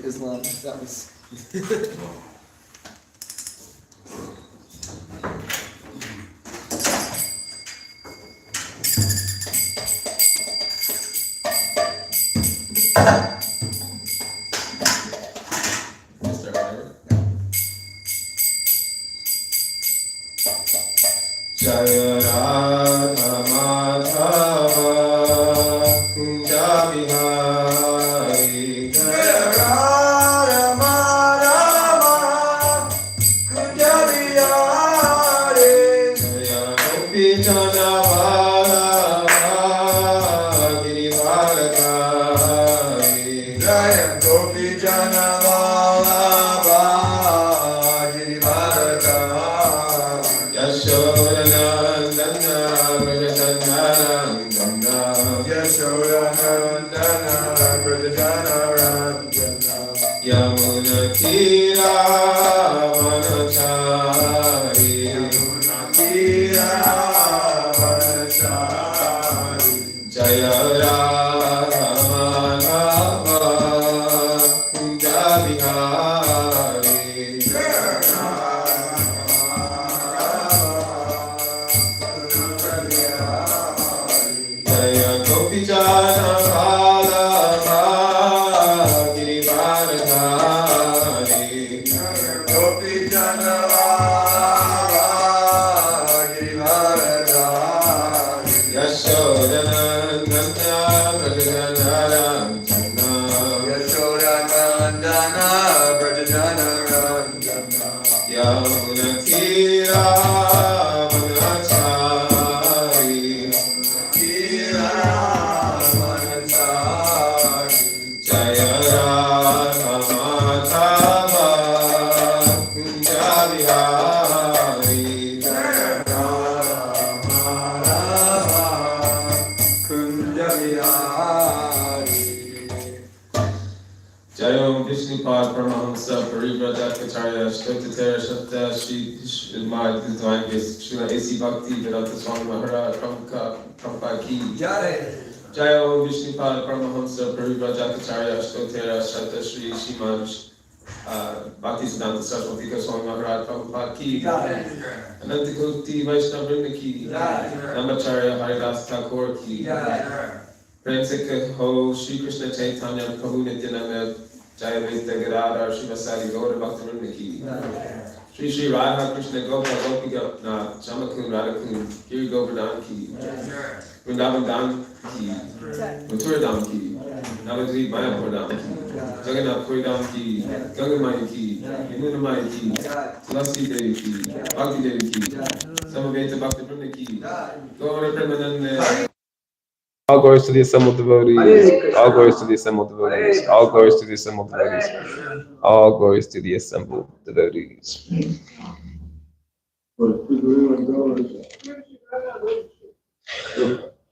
Islam. That was. Jaya Radha Madhava Kunja Bihari Jaya Radha Madhava Kunja Bihari Jaya Gopi Jana Vallabha Girivardhari Jaya Gopi Jana Vallabha Girivardhari Yashoda Yamuna Tira Vanachari Yamuna Tira Vanachari Jaya Radha Madhava Kunja Bihari Jaya Jaya Gopi Jana Vallabha Girivardhari Gopi Jana Vallabha Girivardhari Yashoda Nandana Brajajana Ramjana Yashoda Nandana Brajajana Ramjana Yamuna Tira Vanachari Tira Vanachari Jaya Radha Madhava Kunja Bihari Jaya Radha Madhava Kunja Bihari Jaya Vishnupad Paramahamsa Parivrajacharya Shtotatera Shakta Shri Srimad Divine Grace Srila A.C. Bhakti Vedanta Swami Maharaj Prabhupada Ki Jaya Vishnupad Paramahamsa Parivrajacharya Shtotatera Shakta Shri Srimad Bhakti Siddhanta Saraswati Goswami Maharaj Prabhupada Ki Anantakoti Vaishnava Vrinda Ki Namacharya Haridas Thakur Ki Prem se ho Shri Krishna Chaitanya Prabhu Nityananda Jaya Vedanta Gadadhar Srivasadi Gaura Bhaktivinoda Ki Shri Shri Radha Krishna Gopa Gopi Nath Jamakun Radhakun Giri Govardhan Ki Vrindavan Dham Ki Mathura Dham Ki Navadvip Mayapur Dham Ki Jagannath Puri Dham Ki Ganga Maya Ki Yamuna Maya Ki Tulasi Devi Ki Bhakti Devi Ki Samaveta Bhaktivinoda Ki Gaura Premanande. All glories to the assembled devotees. All glories to the assembled devotees. All glories to the assembled devotees. All glories to the assembled devotees.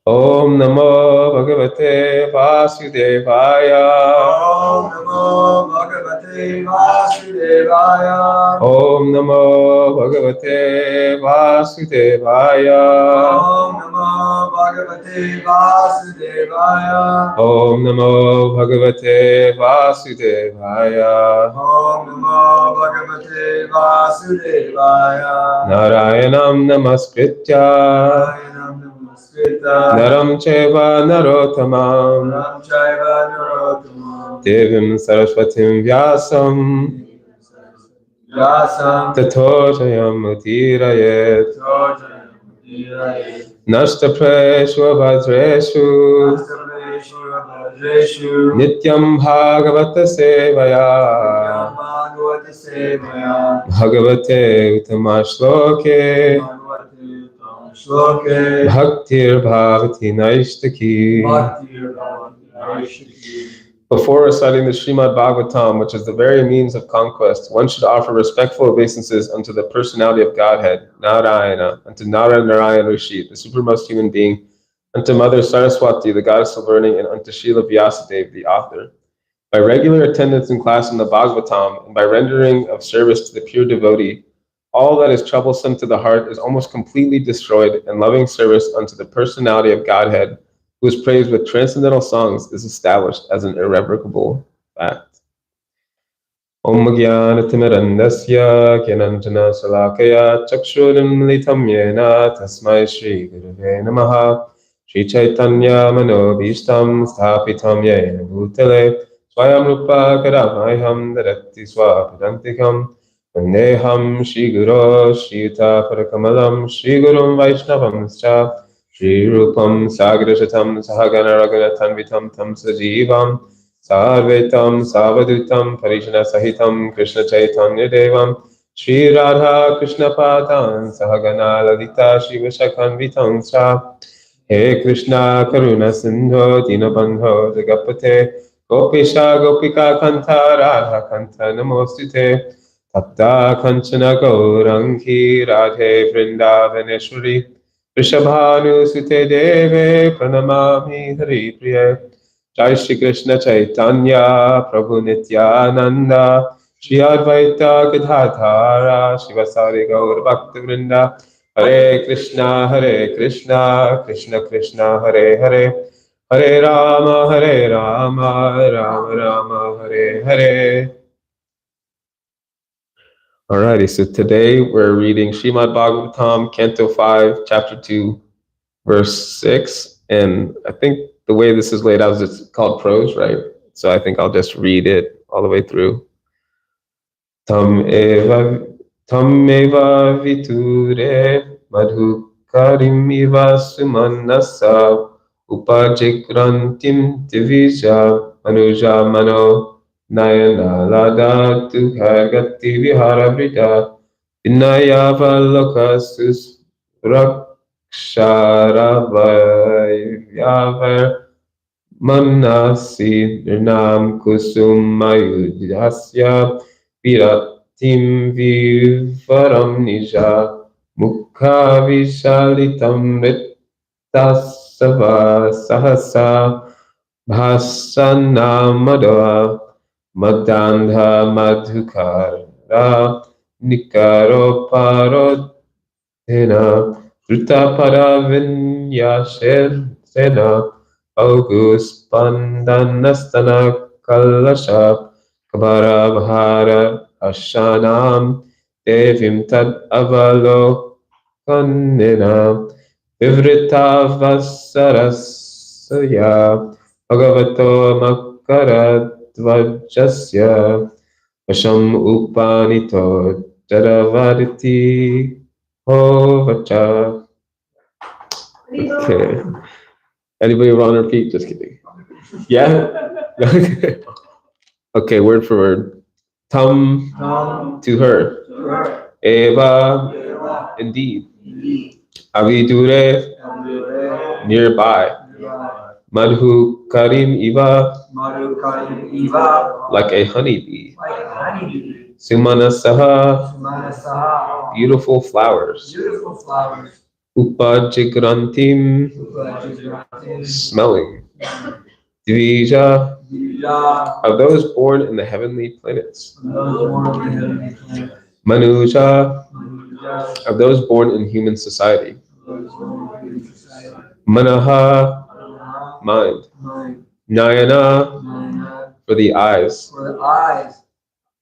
Om Namo Bhagavate Vasudevaya. Om Namo Bhagavate Vasudevaya. Om Namo Bhagavate Vasudevaya. Om Namo Bhagavate Vasudevaya. Om Namo Bhagavate Vasudevaya. Om Namo Bhagavate Vasudevaya. Narayanam Namaskritya. Naram Chaiva Narottamam Devim Saraswatim Vyasam Tato Jayam Udirayet Nashta Preshu Vajreshu Nityam Bhagavata Sevaya Bhagavate Utamashloke Bhaktir Bhavati Naishtaki. Before reciting the Srimad Bhagavatam, which is the very means of conquest, one should offer respectful obeisances unto the personality of Godhead, Narayana, unto Narayana Rishi, the supermost human being, unto Mother Saraswati, the goddess of learning, and unto Srila Vyasadeva, the author. By regular attendance in class in the Bhagavatam, and by rendering of service to the pure devotee, all that is troublesome to the heart is almost completely destroyed, and loving service unto the personality of Godhead, who is praised with transcendental songs, is established as an irrevocable fact. Om Gyanatimidandasya Gyananjana Salakaya Chakshurimlitam Yena Tasmai Shri Gurave Namaha Shri Chaitanya Manobhishtam Sthapitam Yena Bhutale Swayam Rupa Kadamayam Dadati Swapadantikam Vandeham Shri Guru Shri Yuta Parakamalam Shri Gurum Vaishnavam Scha Shri Rupam Sagrashatam Sahagana Raganatanvitam Tam Sajivam Sarvetam Savadutam Parishana Sahitam Krishna Chaitanya Devam Shri Radha Krishna Padan Sahagana Lalita Shiva Shakhanvitam Sa He Krishna Karuna Sindho Dinabandho Jagapate Gopisha Gopika Kanta Radha Kanta Namostute Tapta Kanchana Gaurangi Radhe Vrindavaneshwari Rishabhanu Sute Deve Pranamami Hari Priye Jai Shri Krishna Chaitanya Prabhu Nityananda Shri Advaita Gadadhara Shivasari Gaur Bhakta Vrinda Hare Krishna Krishna Krishna Hare Hare Hare Rama Rama Hare Hare. Alrighty, so today we're reading Srimad Bhagavatam, Canto 5, Chapter 2, Verse 6, and I think the way this is laid out is it's called prose, right? So I think I'll just read it all the way through. Tam eva viture madhu karim iva sumanasa upajikrantim divija manuja mano nayana lada tukagati viharavrita vinayava lokasus Ksharavayyavar Manasi Nirnam Kusumayudhasya Viratim Vivaram Nija Mukha Vishalitam Ritasava Sahasa Bhasanamada Madandha Madhukara Nikaroparo Sena Rutapada Vinyashen Sena August Pandanastana Kalasha Kabara Bhara Ashanam Devim Tad Avalo Kanina Vivrita Vasarasya Bhagavato Makara Dvajasya Vasham Upanito Jaravaditi Vacha. Okay. Anybody want to repeat? Just kidding. Yeah? Okay, word for word. Tam to her. Eva indeed. Avidure nearby. Madhu Karim Iva like a honeybee. Sumanasaha beautiful flowers. Upajigrantim smelling. Divija of those born in the heavenly planets. Manuja of those born in human society. Manaha mind. Nayana for the eyes.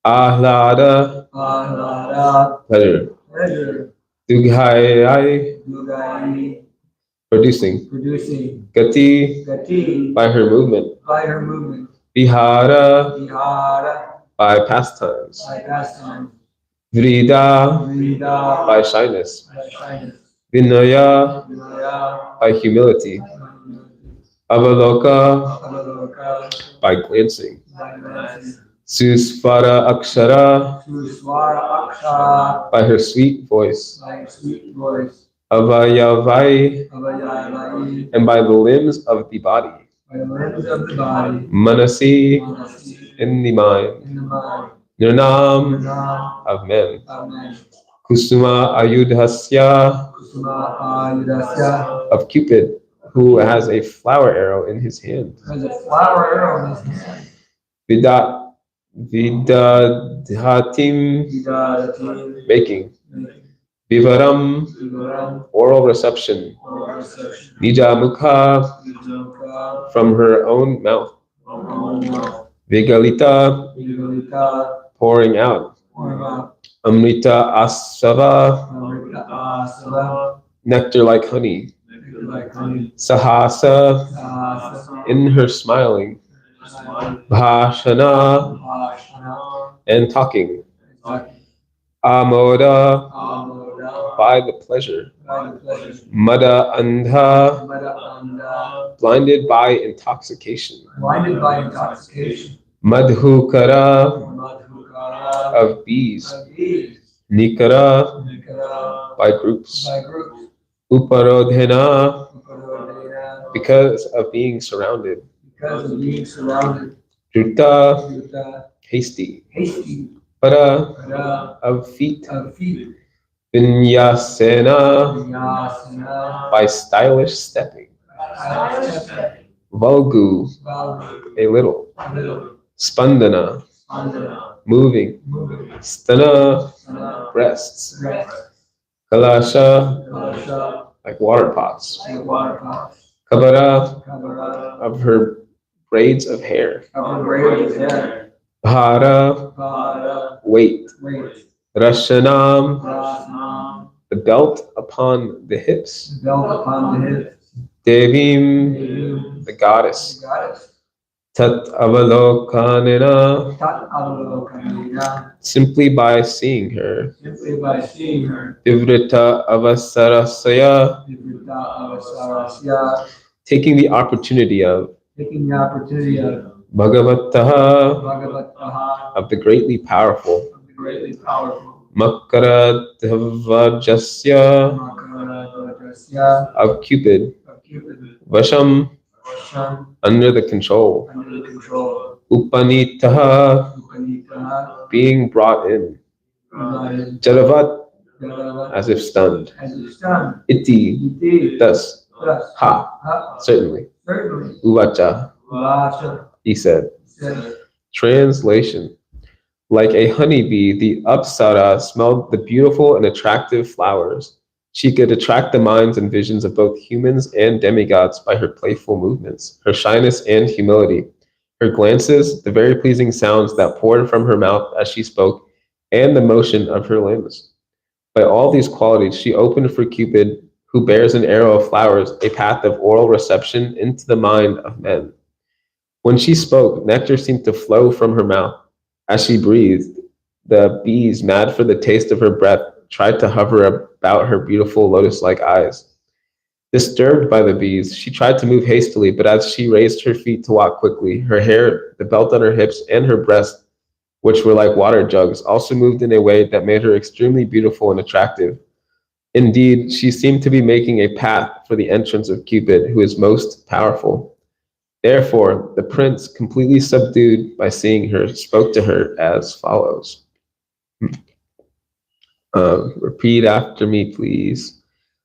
Ahlada pleasure. Dughayai producing. Gati by her movement. Vihara by pastimes. Vrida by shyness. Vinaya by humility. Avaloka by glancing. Susvara Akshara by her sweet voice. Avayavai and by the limbs of the body. Manasi in the mind. Nirnam of men. Kusuma Ayudhasya of Cupid, who has a flower arrow in his hand. Vidadhatim making. Vivaram oral reception. Nija Mukha from her own mouth. Vigalita pouring out. Amrita asava, nectar like honey. Sahasa, in her smiling. Bhashana, and talking. Amoda, by the pleasure. Mada andha, blinded by intoxication. Madhukara, of bees. Nikara, by groups. Uparodhena, because of being surrounded. Druta, hasty. Para, of feet. Vinyasena, by stylish stepping. Valgu, a little. Spandana, moving. Stana, breasts. Kalasha, like water pots. Kabara, of her braids of hair. Bhara, weight. Rashanam, the belt upon the hips. Devim, the goddess. Tat avalokanena, simply by seeing her. Vivrita avasarasya, taking the opportunity of. Bhagavataha, of the greatly powerful. Makaradhvajasya, of Cupid. Vasham, under the control. Upanitaha, being brought in. Jadavat, as if stunned. Iti, thus. Ha, certainly. Uvacha, he said. Translation. Like a honeybee, the Apsara smelled the beautiful and attractive flowers. She could attract the minds and visions of both humans and demigods by her playful movements, her shyness and humility, her glances, the very pleasing sounds that poured from her mouth as she spoke, and the motion of her limbs. By all these qualities, she opened for Cupid, who bears an arrow of flowers, a path of oral reception into the mind of men. When she spoke, nectar seemed to flow from her mouth. As she breathed, the bees, mad for the taste of her breath, tried to hover about her beautiful lotus-like eyes. Disturbed by the bees, she tried to move hastily, but as she raised her feet to walk quickly, her hair, the belt on her hips, and her breasts, which were like water jugs, also moved in a way that made her extremely beautiful and attractive. Indeed, she seemed to be making a path for the entrance of Cupid, who is most powerful. Therefore, the prince, completely subdued by seeing her, spoke to her as follows. Repeat after me, please.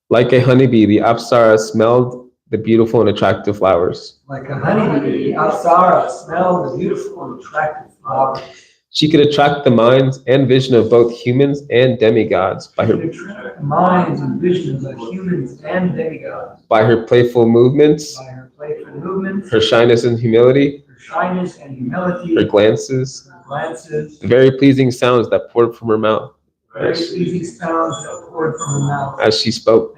Like a honeybee, the Apsara smelled the beautiful and attractive flowers. Like a honeybee, the Apsara smelled the beautiful and attractive flowers. She could attract the minds and vision of both humans and demigods by her minds and visions of humans and demigods. By her playful movements, her shyness and humility, her glances, the very pleasing sounds that poured from her mouth. As she spoke,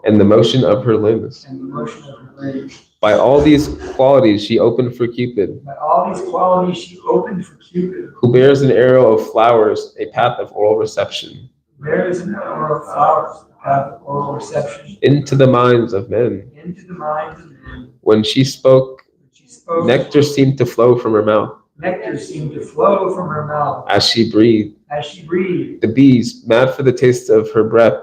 and the motion of her limbs. By all these qualities she opened for Cupid. Who bears an arrow of flowers, a path of oral reception. Into the minds of men. When she spoke, nectar seemed to flow from her mouth. As she breathed, the bees, mad for the taste of her breath,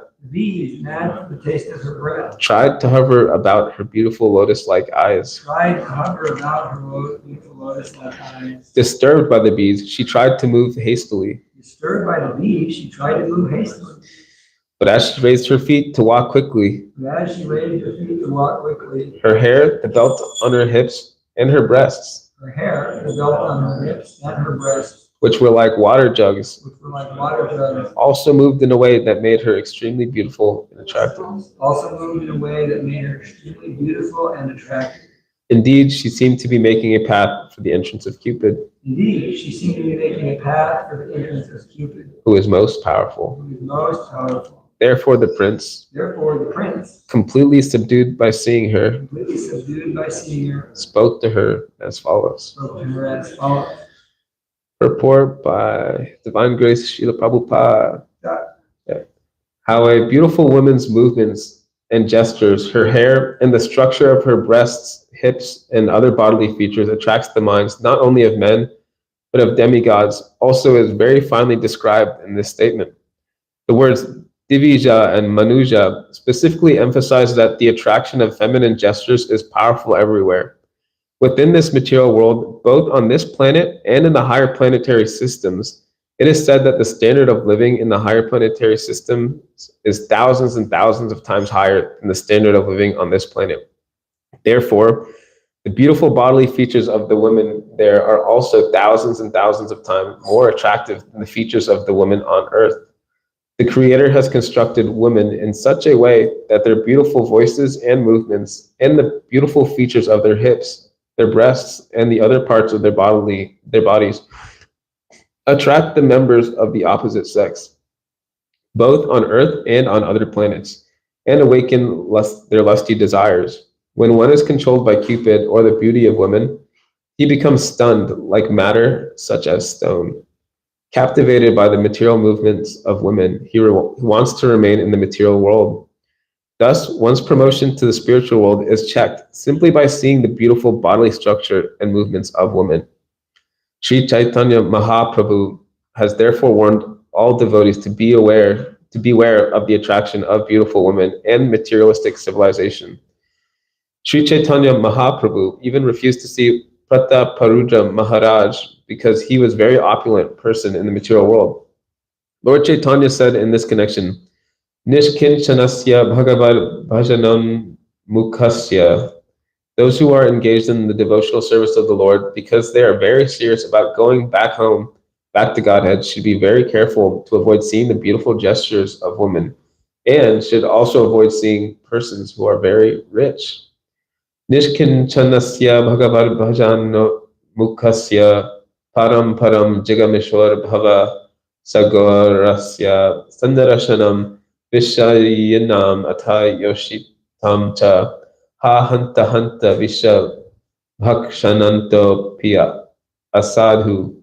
tried to hover about her beautiful lotus-like eyes. Disturbed by the bees, she tried to move hastily. But as she raised her feet to walk quickly, her hair, the belt on her hips, and her breasts, which were like water jugs, also moved in a way that made her extremely beautiful and attractive. Indeed, she seemed to be making a path for the entrance of Cupid. Indeed, she seemed to be making a path for the entrance of Cupid, who is most powerful. who is most powerful. Therefore the prince, completely subdued by seeing her, spoke to her as follows. Report by Divine Grace Srila Prabhupada. Yeah. How a beautiful woman's movements and gestures, her hair, and the structure of her breasts, hips, and other bodily features attracts the minds not only of men, but of demigods, also is very finely described in this statement. The words Divija and Manuja specifically emphasize that the attraction of feminine gestures is powerful everywhere. Within this material world, both on this planet and in the higher planetary systems, it is said that the standard of living in the higher planetary systems is thousands and thousands of times higher than the standard of living on this planet. Therefore, the beautiful bodily features of the women there are also thousands and thousands of times more attractive than the features of the women on Earth. The Creator has constructed women in such a way that their beautiful voices and movements and the beautiful features of their hips, their breasts, and the other parts of their bodies attract the members of the opposite sex, both on Earth and on other planets, and awaken their lusty desires. When one is controlled by Cupid or the beauty of women, he becomes stunned like matter, such as stone. Captivated by the material movements of women, he wants to remain in the material world. Thus, one's promotion to the spiritual world is checked simply by seeing the beautiful bodily structure and movements of women. Sri Chaitanya Mahaprabhu has therefore warned all devotees to beware of the attraction of beautiful women and materialistic civilization. Sri Chaitanya Mahaprabhu even refused to see Prataparudra Maharaj because he was a very opulent person in the material world. Lord Chaitanya said in this connection, Nishkinchanasya Bhagavad Bhajanam Mukhasya, those who are engaged in the devotional service of the Lord, because they are very serious about going back home, back to Godhead, should be very careful to avoid seeing the beautiful gestures of women, and should also avoid seeing persons who are very rich. Nishkinchanasya Bhagavad Bhajanam Mukhasya Param Param Jigameshwar Bhava Sagorasya Sandarashanam Vishayinam Atha Yoshitam Cha Ha Hanta Hanta Visha Bhakshananto Piya Asadhu.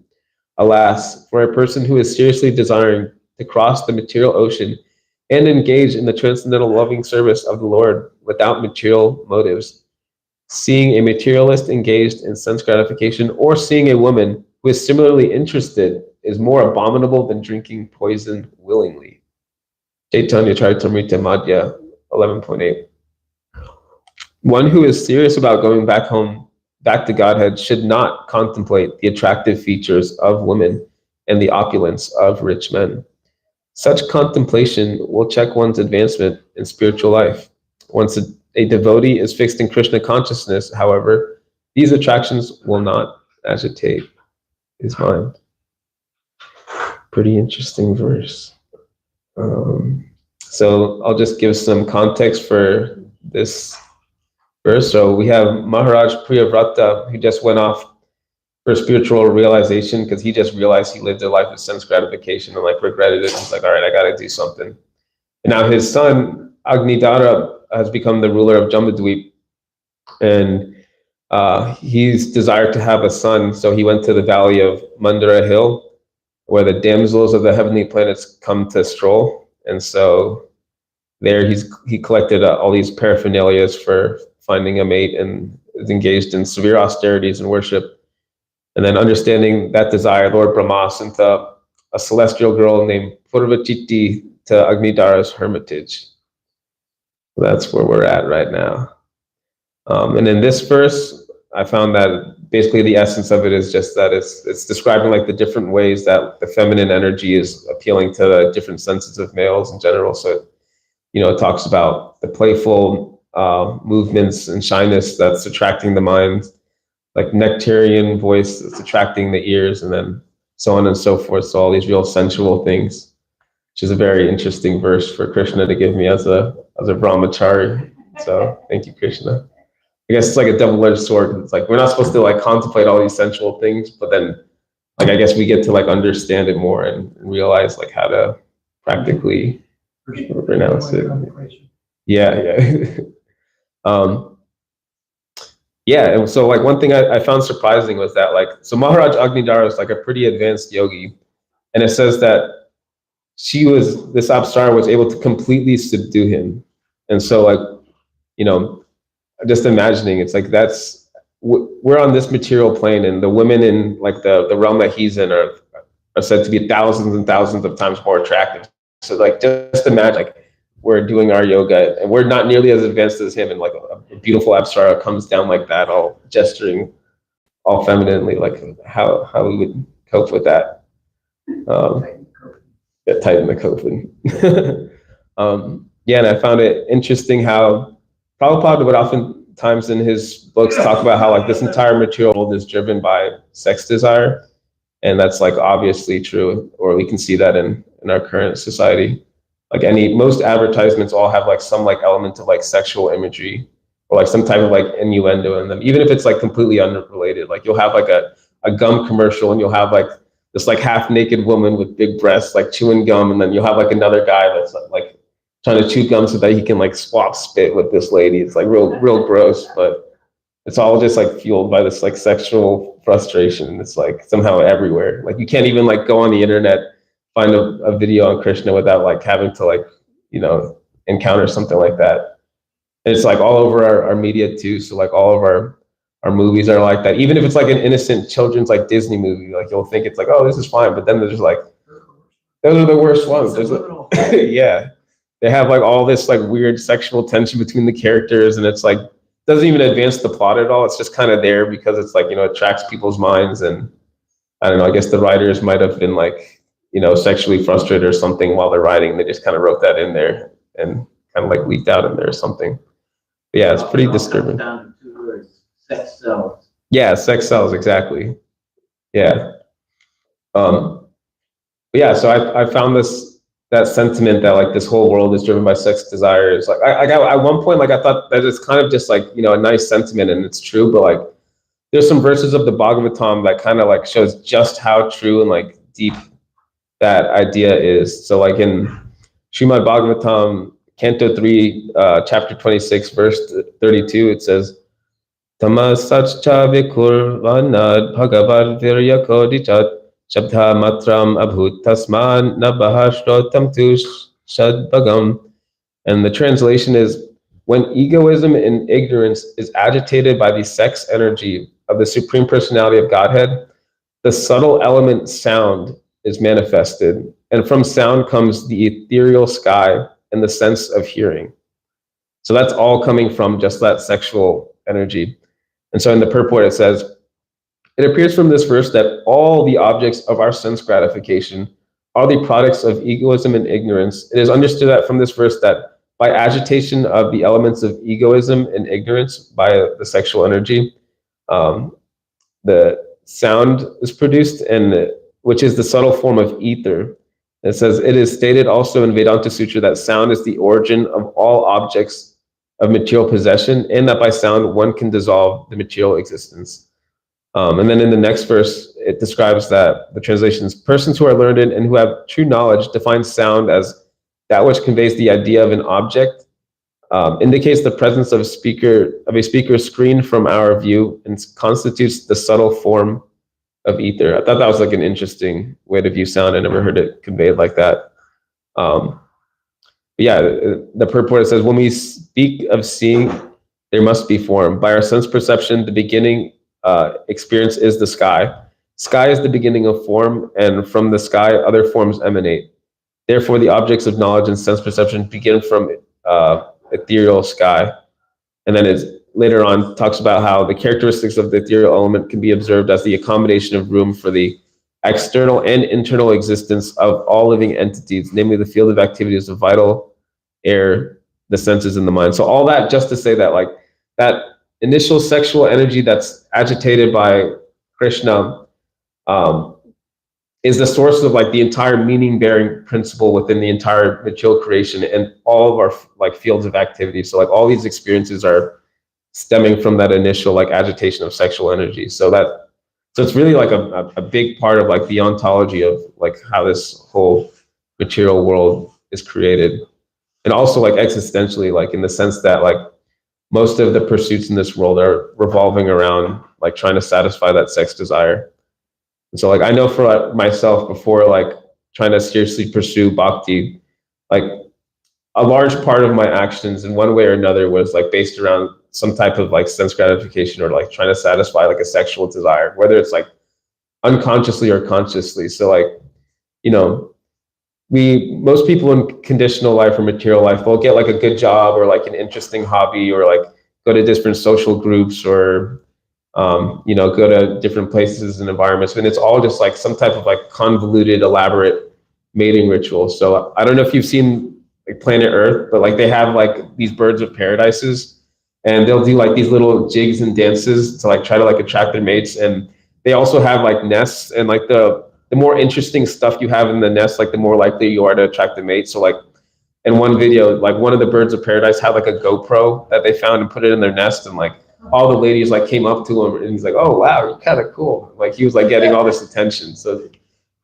Alas, for a person who is seriously desiring to cross the material ocean and engage in the transcendental loving service of the Lord without material motives, seeing a materialist engaged in sense gratification or seeing a woman who is similarly interested is more abominable than drinking poison willingly. Chaitanya Charitamrita Madhya 11.8. One who is serious about going back home, back to Godhead, should not contemplate the attractive features of women and the opulence of rich men. Such contemplation will check one's advancement in spiritual life. Once a devotee is fixed in Krishna consciousness, however, these attractions will not agitate his mind. Pretty interesting verse. So I'll just give some context for this verse. So we have Maharaj Priyavrata, who just went off for spiritual realization because he just realized he lived a life of sense gratification and regretted it. He's like, all right, I got to do something. And now his son, Agnidara, has become the ruler of Jambudweep. And he's desired to have a son. So he went to the valley of Mandara Hill, where the damsels of the heavenly planets come to stroll. And so there he collected all these paraphernalias for finding a mate and is engaged in severe austerities and worship. And then understanding that desire, Lord Brahma sent a celestial girl named Purvachiti to Agnidara's hermitage. That's where we're at right now. And in this verse, I found that basically the essence of it is just that it's describing the different ways that the feminine energy is appealing to the different senses of males in general. So, it talks about the playful movements and shyness that's attracting the mind, like nectarian voice that's attracting the ears, and then so on and so forth. So all these real sensual things, which is a very interesting verse for Krishna to give me as a brahmachari. So thank you, Krishna. I guess it's like a double-edged sword. It's we're not supposed to contemplate all these sensual things, but then like, I guess we get to like understand it more and realize like how to practically pronounce it. Yeah. Yeah, and so like one thing I found surprising was that like, so Maharaj Agnidhara is like a pretty advanced yogi, and it says that this Apsara was able to completely subdue him. And so like, you know, just imagining, it's like we're on this material plane, and the women in like the realm that he's in are said to be thousands and thousands of times more attractive. So like, just imagine like we're doing our yoga and we're not nearly as advanced as him, and like a beautiful Apsara comes down like that, all gesturing all femininely, like how we would cope with that. Tighten the coping. Yeah, and I found it interesting how Prabhupada would oftentimes in his books talk about how like this entire material world is driven by sex desire. And that's like obviously true, or we can see that in our current society. Like most advertisements all have like some like element of like sexual imagery or like some type of like innuendo in them, even if it's like completely unrelated. Like you'll have like a gum commercial, and you'll have like this like half naked woman with big breasts like chewing gum, and then you'll have like another guy that's like trying to chew gum so that he can like swap spit with this lady. It's like real gross, but it's all just like fueled by this like sexual frustration. It's like somehow everywhere. Like you can't even like go on the internet, find a video on Krishna without like having to like, encounter something like that. And it's like all over our media too. So like all of our movies are like that. Even if it's like an innocent children's like Disney movie, like you'll think it's like, oh, this is fine. But then there's just like, those are the worst ones. Yeah. They have like all this like weird sexual tension between the characters, and it's like, doesn't even advance the plot at all. It's just kind of there because it's like, attracts people's minds. And I don't know, I guess the writers might have been like, sexually frustrated or something while they're writing. They just kind of wrote that in there and kind of like leaked out in there or something. But yeah, it's pretty disturbing. Down to 2 words, sex sells. Yeah, sex sells, exactly. Yeah. Yeah, so I found that sentiment that like this whole world is driven by sex desires. Like I at one point, like I thought that it's kind of just like, a nice sentiment, and it's true, but like there's some verses of the Bhagavatam that kind of like shows just how true and like deep that idea is. So like in Srimad Bhagavatam, Canto 3, chapter 26, verse 32, it says, Tamasachcha vikurvanad bhagavad virya kodichat Shabdha matram abhut tasman nabahashrotam tu shadbagam. And the translation is, when egoism and ignorance is agitated by the sex energy of the Supreme Personality of Godhead, the subtle element sound is manifested. And from sound comes the ethereal sky and the sense of hearing. So that's all coming from just that sexual energy. And so in the purport, it says, it appears from this verse that all the objects of our sense gratification are the products of egoism and ignorance. It is understood that from this verse that by agitation of the elements of egoism and ignorance by the sexual energy, the sound is produced, and which is the subtle form of ether. It says, it is stated also in Vedanta Sutra that sound is the origin of all objects of material possession, and that by sound one can dissolve the material existence. And then in the next verse, it describes that the translations, persons who are learned and who have true knowledge define sound as that which conveys the idea of an object, indicates the presence of a speaker screened from our view, and constitutes the subtle form of ether. I thought that was like an interesting way to view sound. I never heard it conveyed like that. Yeah, the purport says, when we speak of seeing, there must be form. By our sense perception, the beginning experience is the sky. Sky is the beginning of form, and from the sky, other forms emanate. Therefore, the objects of knowledge and sense perception begin from ethereal sky. And then it later on talks about how the characteristics of the ethereal element can be observed as the accommodation of room for the external and internal existence of all living entities, namely the field of activities of vital, air, the senses, and the mind. So all that just to say that like that initial sexual energy that's agitated by Krishna is the source of like the entire meaning-bearing principle within the entire material creation and all of our like fields of activity. So like all these experiences are stemming from that initial like agitation of sexual energy. So So it's really like a big part of like the ontology of like how this whole material world is created. And also like existentially, like in the sense that like most of the pursuits in this world are revolving around like trying to satisfy that sex desire. And so like I know for like, myself, before like trying to seriously pursue bhakti, like a large part of my actions in one way or another was like based around some type of like sense gratification or like trying to satisfy like a sexual desire, whether it's like unconsciously or consciously. So like, you know, most people in conditional life or material life will get like a good job or like an interesting hobby or like go to different social groups or you know, go to different places and environments, and it's all just like some type of like convoluted, elaborate mating ritual. So I don't know if you've seen like Planet Earth, but like they have like these birds of paradises, and they'll do like these little jigs and dances to like try to like attract their mates. And they also have like nests, and like the more interesting stuff you have in the nest, like the more likely you are to attract the mate. So like in one video, like one of the birds of paradise had like a GoPro that they found and put it in their nest, and like all the ladies like came up to him and he's like, "Oh wow, you're kind of cool." Like he was like getting all this attention. So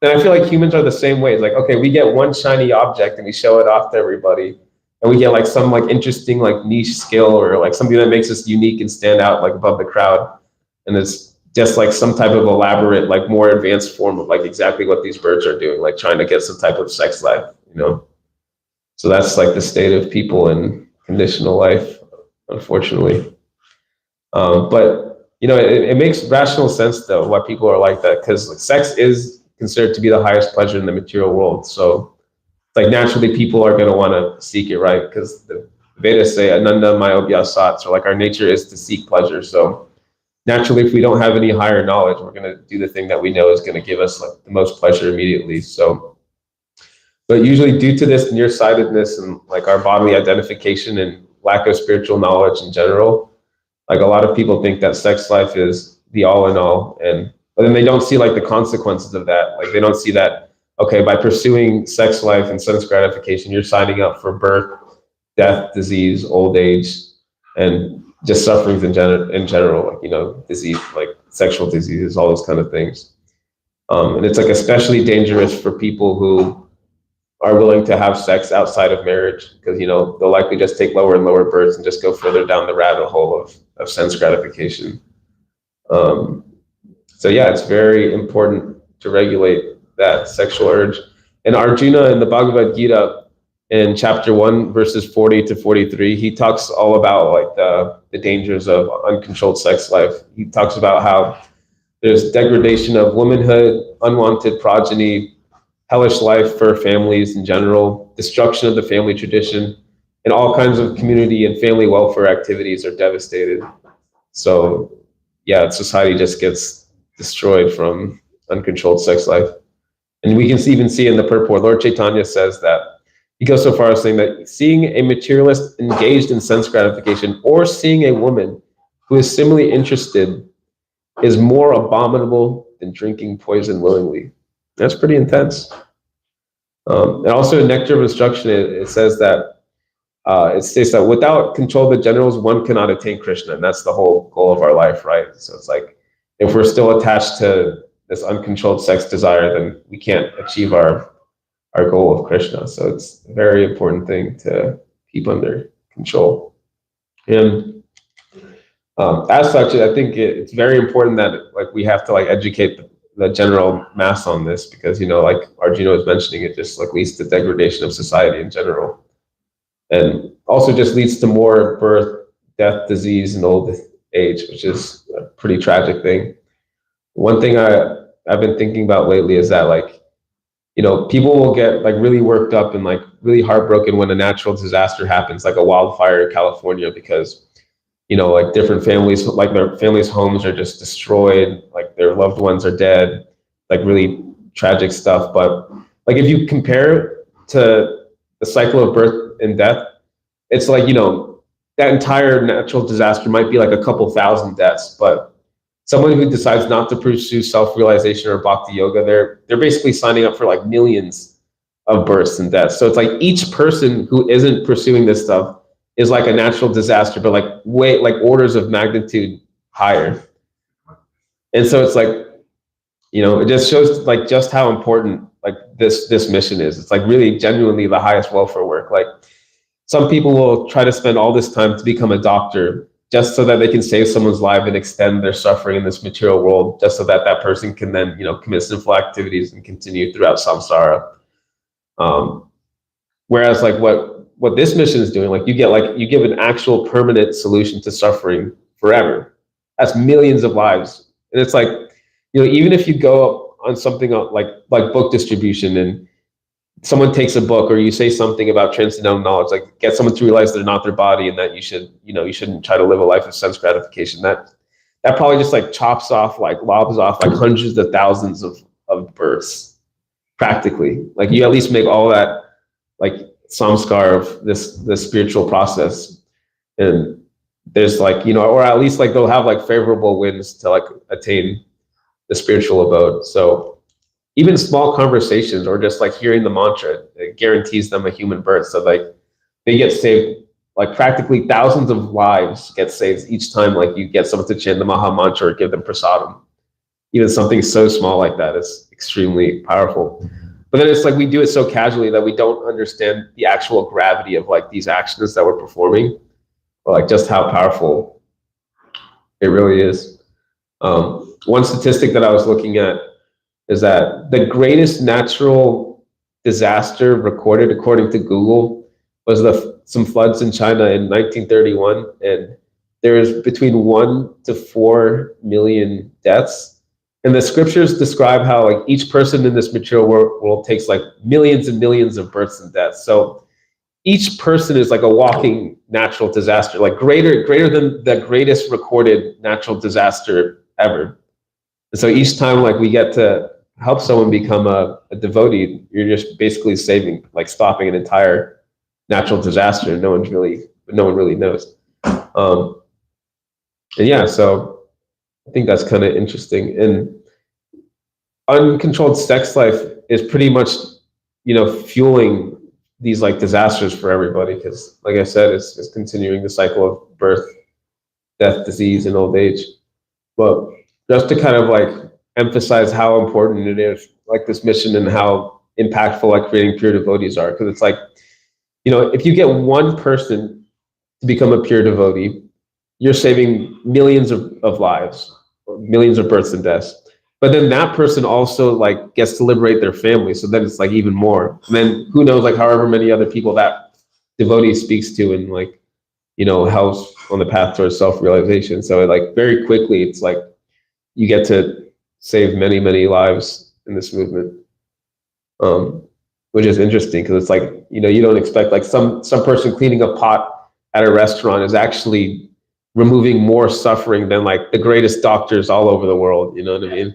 then I feel like humans are the same way. It's like, okay, we get one shiny object and we show it off to everybody, and we get like some like interesting like niche skill or like something that makes us unique and stand out like above the crowd. And it's just like some type of elaborate, like more advanced form of like exactly what these birds are doing, like trying to get some type of sex life, you know? So that's like the state of people in conditional life, unfortunately. But you know, it makes rational sense though why people are like that, because like, sex is considered to be the highest pleasure in the material world. So like naturally people are going to want to seek it, right? Because the Vedas say ananda mayobhyasat, so like our nature is to seek pleasure. So naturally, if we don't have any higher knowledge, we're going to do the thing that we know is going to give us like the most pleasure immediately. So, but usually due to this nearsightedness and like our bodily identification and lack of spiritual knowledge in general, like a lot of people think that sex life is the all in all, but then they don't see like the consequences of that. Like they don't see that, okay, by pursuing sex life and sense gratification, you're signing up for birth, death, disease, old age, and just sufferings in general, like, you know, disease, like sexual diseases, all those kind of things. And it's like especially dangerous for people who are willing to have sex outside of marriage, because, you know, they'll likely just take lower and lower births and just go further down the rabbit hole of sense gratification. So yeah, it's very important to regulate that sexual urge. And Arjuna in the Bhagavad Gita, in chapter 1, verses 40 to 43, he talks all about like the dangers of uncontrolled sex life. He talks about how there's degradation of womanhood, unwanted progeny, hellish life for families in general, destruction of the family tradition, and all kinds of community and family welfare activities are devastated. So yeah, society just gets destroyed from uncontrolled sex life. And we can even see in the purport, Lord Chaitanya says that, he goes so far as saying that seeing a materialist engaged in sense gratification or seeing a woman who is similarly interested is more abominable than drinking poison willingly. That's pretty intense. And also in Nectar of Instruction, it says that, it states that without control of the generals, one cannot attain Krishna. And that's the whole goal of our life, right? So it's like, if we're still attached to this uncontrolled sex desire, then we can't achieve our goal of Krishna. So it's a very important thing to keep under control. And as such, I think it's very important that like we have to like educate the general mass on this, because, you know, like Arjuna was mentioning, it just like leads to degradation of society in general, and also just leads to more birth, death, disease, and old age, which is a pretty tragic thing. One thing I've been thinking about lately is that, like, you know, people will get like really worked up and like really heartbroken when a natural disaster happens, like a wildfire in California, because, you know, like different families, like their families' homes are just destroyed, like their loved ones are dead, like really tragic stuff. But like if you compare to the cycle of birth and death, it's like, you know, that entire natural disaster might be like a couple thousand deaths, but someone who decides not to pursue self-realization or bhakti yoga, they're basically signing up for like millions of births and deaths. So it's like each person who isn't pursuing this stuff is like a natural disaster, but like way like orders of magnitude higher. And so it's like it just shows like just how important like this mission is. It's like really genuinely the highest welfare work. Like some people will try to spend all this time to become a doctor just so that they can save someone's life and extend their suffering in this material world, just so that that person can then, commit sinful activities and continue throughout samsara. Whereas like what this mission is doing, like you give an actual permanent solution to suffering forever. That's millions of lives. And it's like, even if you go on something like book distribution and someone takes a book or you say something about transcendental knowledge, like get someone to realize they're not their body and that you shouldn't try to live a life of sense gratification. That probably just like lobs off like hundreds of thousands of births, practically. Like you at least make all that like samskar of this spiritual process. And there's like, or at least like they'll have like favorable winds to like attain the spiritual abode. So even small conversations or just like hearing the mantra, it guarantees them a human birth. So like they get saved, like practically thousands of lives get saved each time like you get someone to chant the Maha Mantra or give them prasadam. Even something so small like that is extremely powerful. But then it's like we do it so casually that we don't understand the actual gravity of like these actions that we're performing, or like just how powerful it really is. One statistic that I was looking at is that the greatest natural disaster recorded, according to Google, was some floods in China in 1931, and there's between 1 to 4 million deaths. And the scriptures describe how like each person in this material world takes like millions and millions of births and deaths. So each person is like a walking natural disaster, like greater than the greatest recorded natural disaster ever. And so each time like we get to help someone become a devotee, you're just basically stopping an entire natural disaster. No one really knows. And yeah, so I think that's kind of interesting. And uncontrolled sex life is pretty much, fueling these like disasters for everybody. Because like I said, it's continuing the cycle of birth, death, disease, and old age. But just to kind of like emphasize how important it is, like this mission and how impactful like creating pure devotees are. Because it's like, if you get one person to become a pure devotee, you're saving millions of lives, or millions of births and deaths. But then that person also like gets to liberate their family. So then it's like even more. And then who knows, like however many other people that devotee speaks to and like, helps on the path towards self-realization. So like very quickly, it's like you get to save many, many lives in this movement, which is interesting because it's like, you don't expect like some person cleaning a pot at a restaurant is actually removing more suffering than like the greatest doctors all over the world. You know what I mean?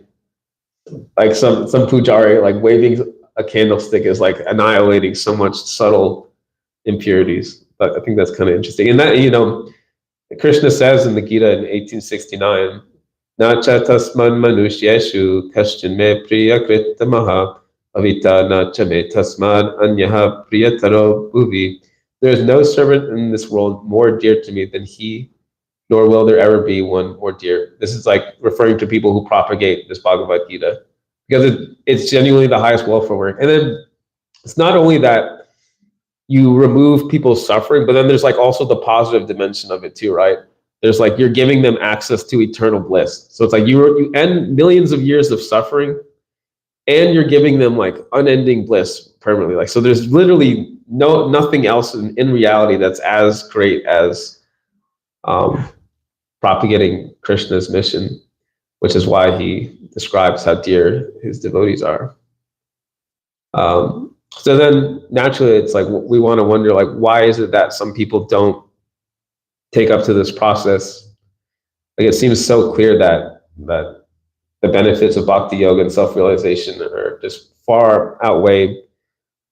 Like some pujari like waving a candlestick is like annihilating so much subtle impurities. But I think that's kind of interesting. And that, Krishna says in the Gita in 1869, Na cha tasman manusyeshu kashchin me priya kritamaha avita na cha me tasman anyaha priyataro bhuvi. There is no servant in this world more dear to me than he, nor will there ever be one more dear. This is like referring to people who propagate this Bhagavad Gita, because it's genuinely the highest welfare work. And then it's not only that you remove people's suffering, but then there's like also the positive dimension of it too, right? There's like, you're giving them access to eternal bliss. So it's like you end millions of years of suffering and you're giving them like unending bliss permanently. Like, so there's literally nothing else in reality that's as great as propagating Krishna's mission, which is why he describes how dear his devotees are. So then naturally it's like, we want to wonder like, why is it that some people don't take up to this process? Like it seems so clear that the benefits of bhakti yoga and self-realization are just far outweigh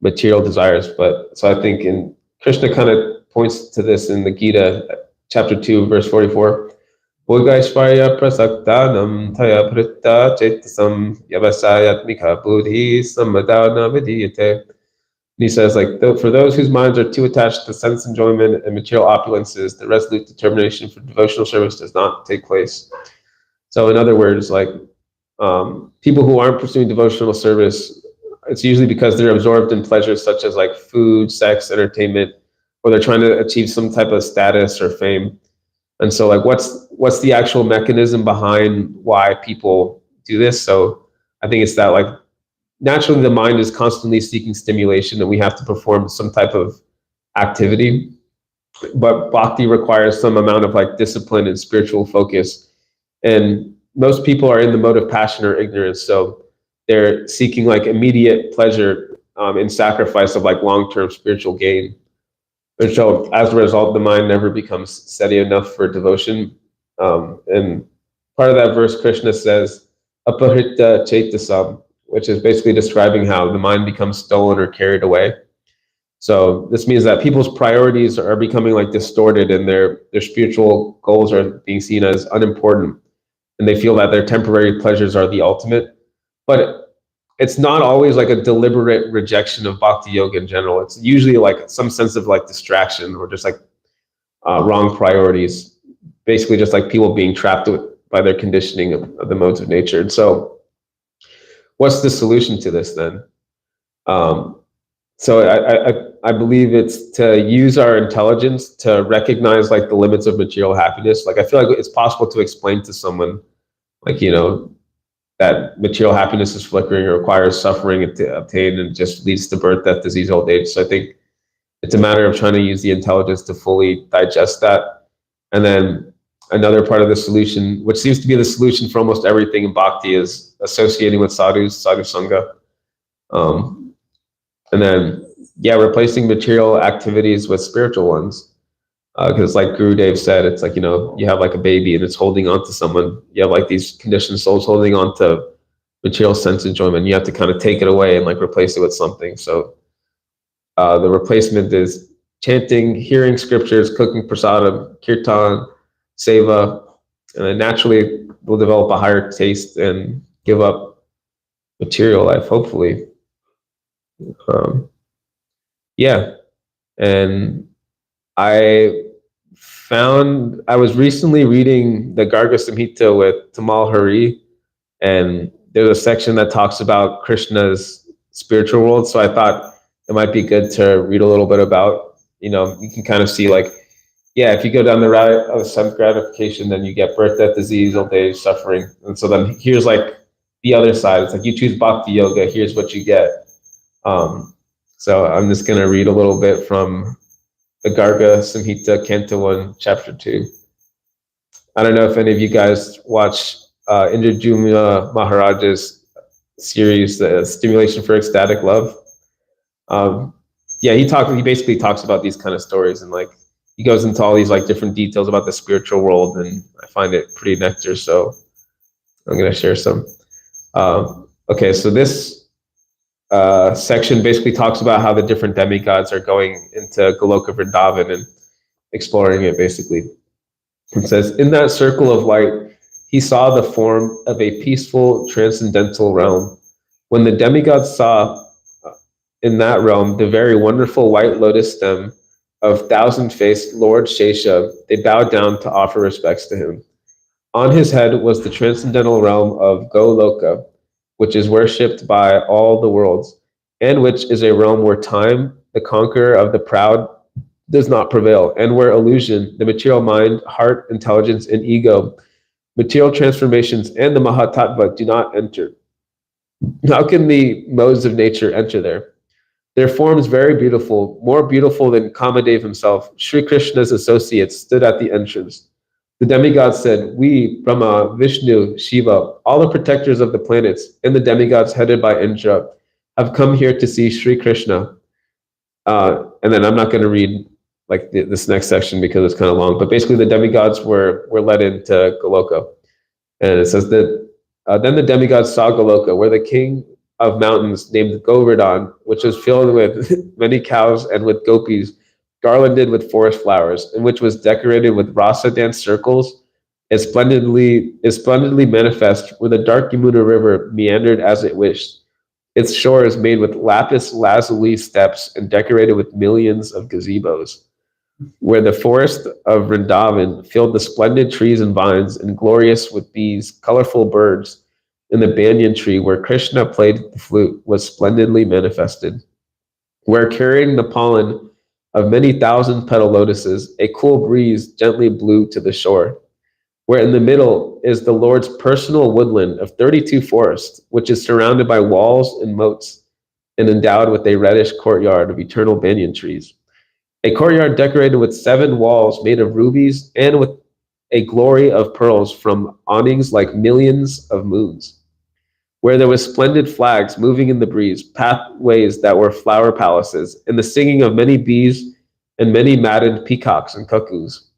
material desires. But so I think Krishna kind of points to this in the Gita, chapter 2, verse 44. Bhogaishvarya prasaktanam taya pritta chetasam yavasayatmika buddhi samadana vidiyate. And he says, like, for those whose minds are too attached to sense enjoyment and material opulences, the resolute determination for devotional service does not take place. So in other words, like, people who aren't pursuing devotional service, it's usually because they're absorbed in pleasures such as like food, sex, entertainment, or they're trying to achieve some type of status or fame. And so like what's the actual mechanism behind why people do this? So I think it's that like naturally the mind is constantly seeking stimulation and we have to perform some type of activity. But bhakti requires some amount of like discipline and spiritual focus. And most people are in the mode of passion or ignorance. So they're seeking like immediate pleasure in sacrifice of like long-term spiritual gain. And so as a result, the mind never becomes steady enough for devotion. And part of that verse, Krishna says, Aparita Chaitasam, which is basically describing how the mind becomes stolen or carried away. So this means that people's priorities are becoming like distorted and their spiritual goals are being seen as unimportant. And they feel that their temporary pleasures are the ultimate. But it's not always like a deliberate rejection of bhakti yoga in general. It's usually like some sense of like distraction or just like wrong priorities. Basically just like people being trapped by their conditioning of the modes of nature. And so what's the solution to this then? So I believe it's to use our intelligence to recognize like the limits of material happiness. Like I feel like it's possible to explain to someone like, you know, that material happiness is flickering or requires suffering to obtain and just leads to birth, death, disease, old age. So I think it's a matter of trying to use the intelligence to fully digest that. And then another part of the solution, which seems to be the solution for almost everything in bhakti, is associating with sadhus, sadhu sangha. And then, yeah, replacing material activities with spiritual ones. Because like Guru Dev said, it's like, you know, you have like a baby and it's holding on to someone. You have like these conditioned souls holding on to material sense enjoyment. You have to kind of take it away and like replace it with something. So the replacement is chanting, hearing scriptures, cooking prasadam, kirtan, seva, and then naturally we'll develop a higher taste and give up material life, hopefully. Yeah. And I was recently reading the Garga Samhita with Tamal Hari, and there's a section that talks about Krishna's spiritual world. So I thought it might be good to read a little bit about, you know, you can kind of see like, yeah, if you go down the route of sense gratification, then you get birth, death, disease, old age, suffering. And so then here's like the other side. It's like you choose bhakti yoga, here's what you get. So I'm just going to read a little bit from the Garga Samhita, Canto 1, Chapter 2. I don't know if any of you guys watch Indradyumna Maharaj's series, the Stimulation for Ecstatic Love. Yeah, he basically talks about these kind of stories, and like he goes into all these like different details about the spiritual world, and I find it pretty nectar. So I'm going to share some. Okay, so this section basically talks about how the different demigods are going into Goloka Vrindavan and exploring it basically. It says, in that circle of light, he saw the form of a peaceful transcendental realm. When the demigods saw in that realm the very wonderful white lotus stem of thousand-faced Lord Shesha, they bowed down to offer respects to him. On his head was the transcendental realm of Goloka, which is worshipped by all the worlds, and which is a realm where time, the conqueror of the proud, does not prevail, and where illusion, the material mind, heart, intelligence, and ego, material transformations, and the Mahatattva do not enter. How can the modes of nature enter there? Their forms very beautiful, more beautiful than Kamadev himself. Sri Krishna's associates stood at the entrance. The demigods said, we, Brahma, Vishnu, Shiva, all the protectors of the planets, and the demigods headed by Indra, have come here to see Sri Krishna. And then I'm not going to read like this next section because it's kind of long, but basically the demigods were led into Goloka. And it says that then the demigods saw Goloka, where the king of mountains named Govardhan, which was filled with many cows and with gopis, garlanded with forest flowers, and which was decorated with rasa dance circles, is splendidly manifest, where the dark Yamuna river meandered as it wished. Its shore is made with lapis lazuli steps and decorated with millions of gazebos, where the forest of Vrindavan filled the splendid trees and vines, and glorious with bees, colorful birds, in the banyan tree where Krishna played the flute was splendidly manifested, where carrying the pollen of many thousand petal lotuses, a cool breeze gently blew to the shore, where in the middle is the Lord's personal woodland of 32 forests, which is surrounded by walls and moats and endowed with a reddish courtyard of eternal banyan trees. A courtyard decorated with 7 walls made of rubies and with a glory of pearls from awnings like millions of moons, where there was splendid flags moving in the breeze, pathways that were flower palaces, and the singing of many bees and many matted peacocks and cuckoos,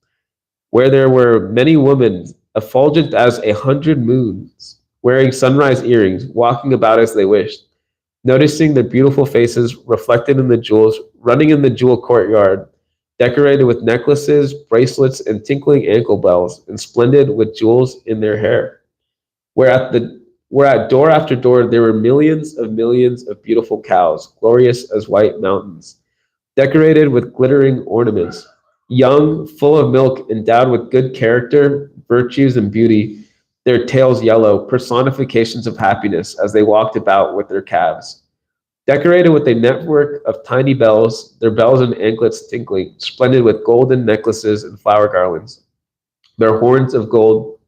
where there were many women effulgent as 100 moons, wearing sunrise earrings, walking about as they wished, noticing their beautiful faces reflected in the jewels, running in the jewel courtyard, decorated with necklaces, bracelets, and tinkling ankle bells, and splendid with jewels in their hair. Where at door after door there were millions of beautiful cows, glorious as white mountains, decorated with glittering ornaments, young, full of milk, endowed with good character, virtues, and beauty, their tails yellow, personifications of happiness as they walked about with their calves. Decorated with a network of tiny bells, their bells and anklets tinkling, splendid with golden necklaces and flower garlands. Their horns of gold,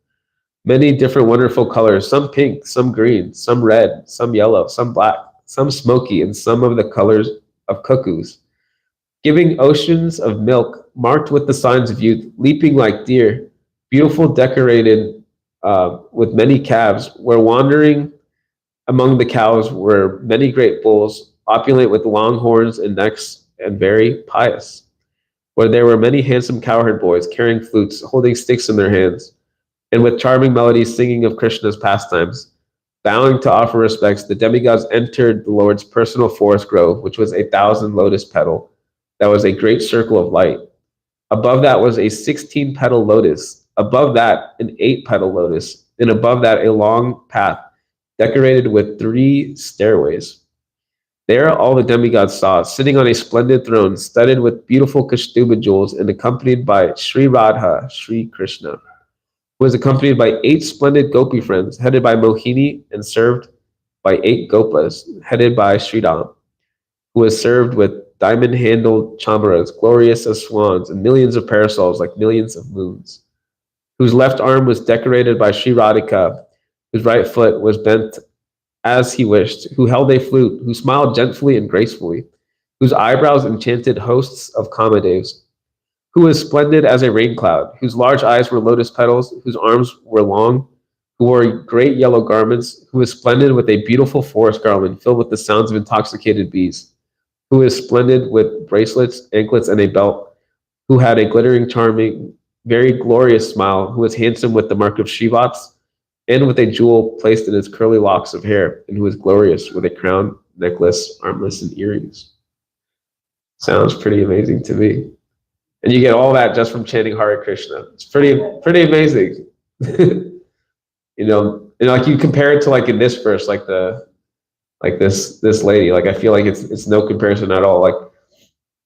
many different wonderful colors, some pink, some green, some red, some yellow, some black, some smoky, and some of the colors of cuckoos, giving oceans of milk marked with the signs of youth, leaping like deer, beautiful, decorated with many calves, where wandering among the cows were many great bulls, opulent with long horns and necks and very pious, where there were many handsome cowherd boys carrying flutes, holding sticks in their hands, and with charming melodies singing of Krishna's pastimes. Bowing to offer respects, the demigods entered the Lord's personal forest grove, which was 1,000 lotus petal. That was a great circle of light. Above that was a 16-petal lotus. Above that, an 8-petal lotus. And above that, a long path decorated with 3 stairways. There all the demigods saw, sitting on a splendid throne, studded with beautiful Kaustuba jewels and accompanied by Sri Radha, Sri Krishna, who was accompanied by 8 splendid gopi friends, headed by Mohini and served by 8 gopas, headed by Sridham, who was served with diamond-handled chamaras, glorious as swans, and millions of parasols like millions of moons, whose left arm was decorated by Sri Radhika, whose right foot was bent as he wished, who held a flute, who smiled gently and gracefully, whose eyebrows enchanted hosts of Kamadevs, who was splendid as a rain cloud, whose large eyes were lotus petals, whose arms were long, who wore great yellow garments, who was splendid with a beautiful forest garland filled with the sounds of intoxicated bees, who is splendid with bracelets, anklets, and a belt, who had a glittering, charming, very glorious smile, who was handsome with the mark of Shivats, and with a jewel placed in his curly locks of hair, and who was glorious with a crown, necklace, armlets, and earrings. Sounds pretty amazing to me. And you get all that just from chanting Hare Krishna. It's pretty amazing. You know, and like you compare it to like in this verse, like this lady, like I feel like it's no comparison at all. Like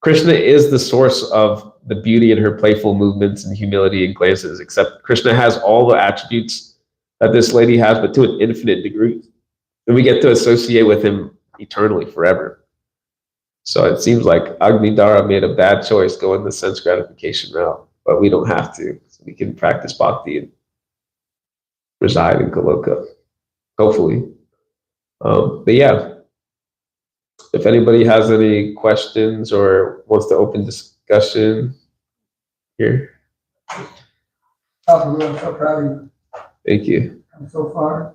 Krishna is the source of the beauty in her playful movements and humility and glances, except Krishna has all the attributes that this lady has, but to an infinite degree. And we get to associate with him eternally, forever. So it seems like Agnidara made a bad choice going the sense gratification route, but we don't have to. So we can practice bhakti and reside in Goloka, hopefully. But yeah, if anybody has any questions or wants to open discussion here. I'm so proud of you. Thank you. Come so far.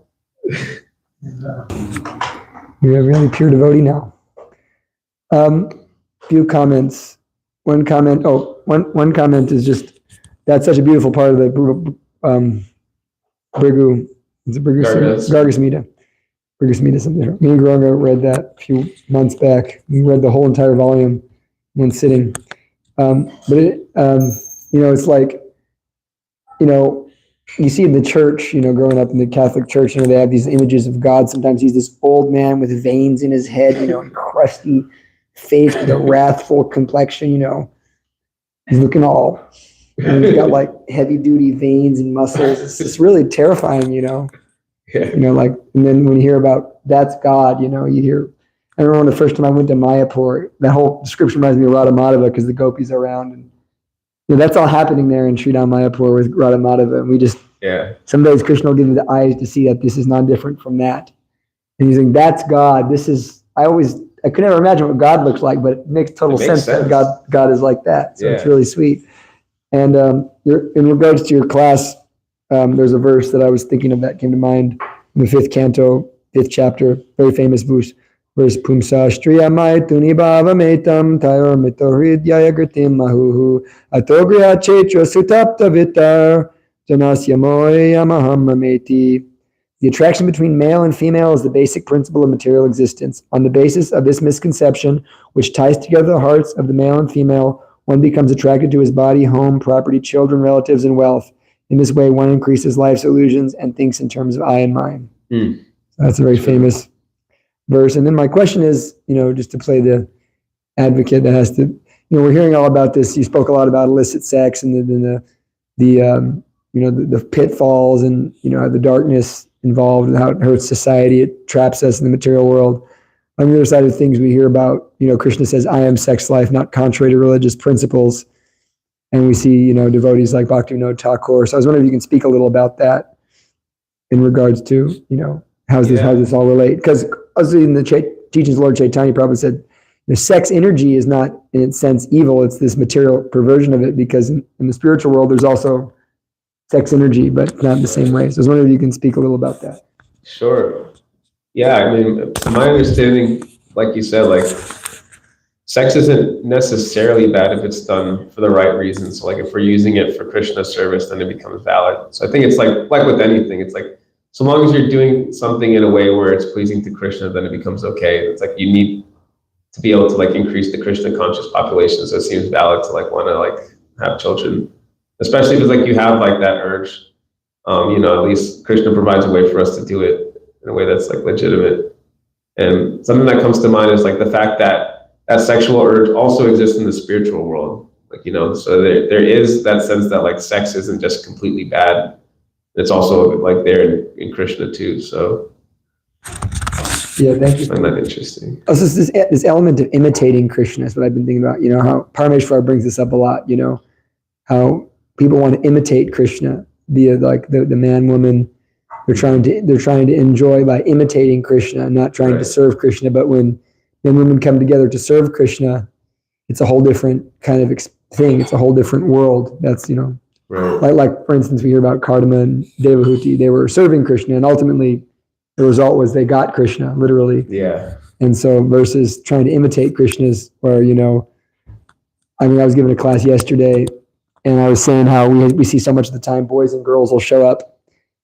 You're a really pure devotee now. Few comments. One comment is just, that's such a beautiful part of the Bhrigu, is it Garga Samhita? Bhrigu Samhita, something. Me and Gauranga read that a few months back. We read the whole entire volume in one sitting. But it, it's like, you see in the church, growing up in the Catholic Church, they have these images of God. Sometimes he's this old man with veins in his head, and crusty face with a wrathful complexion, he's looking all, and he's got like heavy duty veins and muscles. It's really terrifying, Yeah. You know, like, and then when you hear about that's God, you know, you hear, I remember the first time I went to Mayapur, that whole description reminds me of Radha Madhava because the gopis are around. And you know, that's all happening there in Sri Mayapur with Radha Madhava. And we just, some days Krishna will give you the eyes to see that this is not different from that. And you think, that's God. This is, I could never imagine what God looks like, but it makes total sense that God is like that. So it's really sweet. And in regards to your class, there's a verse that I was thinking of that came to mind in the 5th canto, 5th chapter, very famous verse. Pumsa striya maituni bhava metam tayor mitohridyaya gritim mahuhu atogriya chetra sutapta vitar janasya moyamaham mameti. The attraction between male and female is the basic principle of material existence. On the basis of this misconception, which ties together the hearts of the male and female, one becomes attracted to his body, home, property, children, relatives, and wealth. In this way, one increases life's illusions and thinks in terms of I and mine. So that's a very famous verse. And then my question is, you know, just to play the advocate that has to, you know, we're hearing all about this. You spoke a lot about illicit sex and the pitfalls and, you know, the darkness involved and how it hurts society. It traps us in the material world. On the other side of things, we hear about, you know, Krishna says, I am sex life, not contrary to religious principles. And we see, you know, devotees like Bhaktivinoda Thakur. So I was wondering if you can speak a little about that in regards to, you know, how does this all relate? Because in the teachings of Lord Chaitanya, Prabhupada said, you know, sex energy is not in its sense evil. It's this material perversion of it, because in the spiritual world, there's also sex energy, but not in the same way. So I was wondering if you can speak a little about that. Sure. Yeah, I mean, my understanding, like you said, like sex isn't necessarily bad if it's done for the right reasons. So like if we're using it for Krishna service, then it becomes valid. So I think it's like with anything, it's like, so long as you're doing something in a way where it's pleasing to Krishna, then it becomes okay. It's like you need to be able to like increase the Krishna conscious population. So it seems valid to like want to like have children, especially if it's like you have like that urge. You know, at least Krishna provides a way for us to do it in a way that's like legitimate. And something that comes to mind is like the fact that that sexual urge also exists in the spiritual world. Like, you know, so there is that sense that like sex isn't just completely bad. It's also like there in Krishna too. So yeah, thank you. I find that interesting. Also, this element of imitating Krishna is what I've been thinking about. You know, how Parameshwar brings this up a lot, you know, how people want to imitate Krishna via like the man, woman. They're trying to enjoy by imitating Krishna, not trying to serve Krishna. But when men and women come together to serve Krishna, it's a whole different kind of thing. It's a whole different world. That's, you know, like for instance, we hear about Kardama and Devahuti. They were serving Krishna, and ultimately the result was they got Krishna, literally. Yeah. And so versus trying to imitate Krishna's, where, you know, I mean, I was giving a class yesterday, and I was saying how we see so much of the time boys and girls will show up.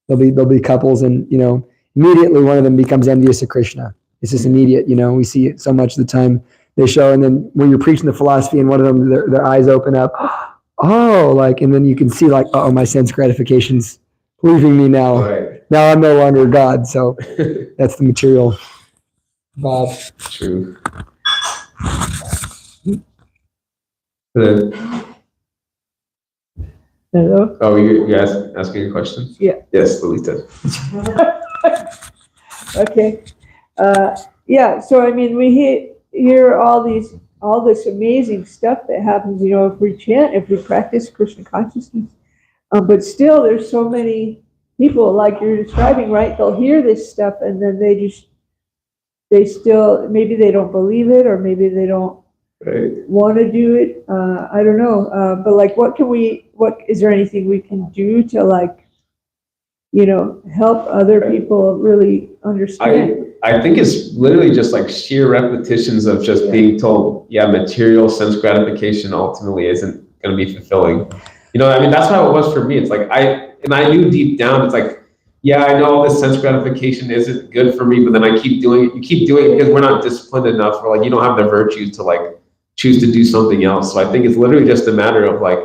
There'll be couples, and, you know, immediately one of them becomes envious of Krishna. It's just immediate, you know. We see it so much of the time they show, and then when you're preaching the philosophy, and one of them their eyes open up, oh, like, and then you can see like, oh, my sense gratification's leaving me now. Right. Now I'm no longer God. So that's the material Bob. True. Hello? Oh, you asking a question? Yeah. Yes, Lolita. Okay. Yeah, so I mean, we hear all this amazing stuff that happens, you know, if we chant, if we practice Krishna consciousness. But still, there's so many people, like you're describing, right? They'll hear this stuff, and then they still, maybe they don't believe it, or maybe they don't want to do it. I don't know. But like, what is there anything we can do to, like, you know, help other people really understand? I think it's literally just like sheer repetitions of just being told, material sense gratification ultimately isn't going to be fulfilling. You know, I mean, that's how it was for me. It's like, I knew deep down, it's like, I know all this sense gratification isn't good for me, but then I keep doing it. You keep doing it because we're not disciplined enough, or like, you don't have the virtues to like choose to do something else. So I think it's literally just a matter of like